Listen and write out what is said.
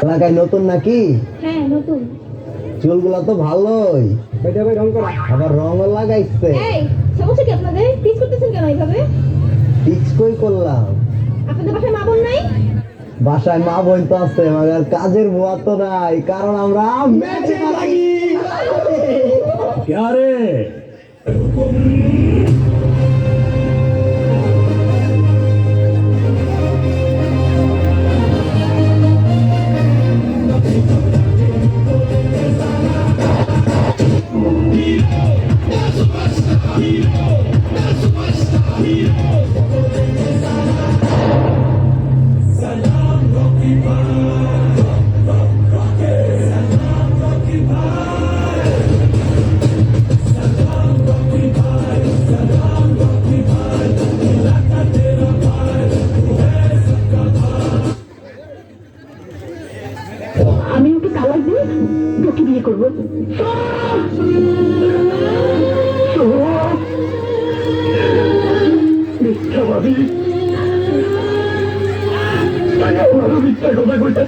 এলাকায় নতুন নাকি? হ্যাঁ নতুন। চুলগুলা তো ভালোই, আবার রঙও লাগাইছে। এই সমস্যা কি আপনাদের? পিচ করতেছেন কেন এইভাবে? পিচ কই করলাম? আপনাদের বাসায় মা বোন নাই? বাসায় মা বোন তো আছে, মगर কাজের বুয়া তো নাই, কারণ আমরা ম্যাচে লাগি। ক্যারে আমি ওকে তালাক দিয়ে তোকে বিয়ে করবো। মিথ্যাবাদী, মিথ্যা কথা কইতে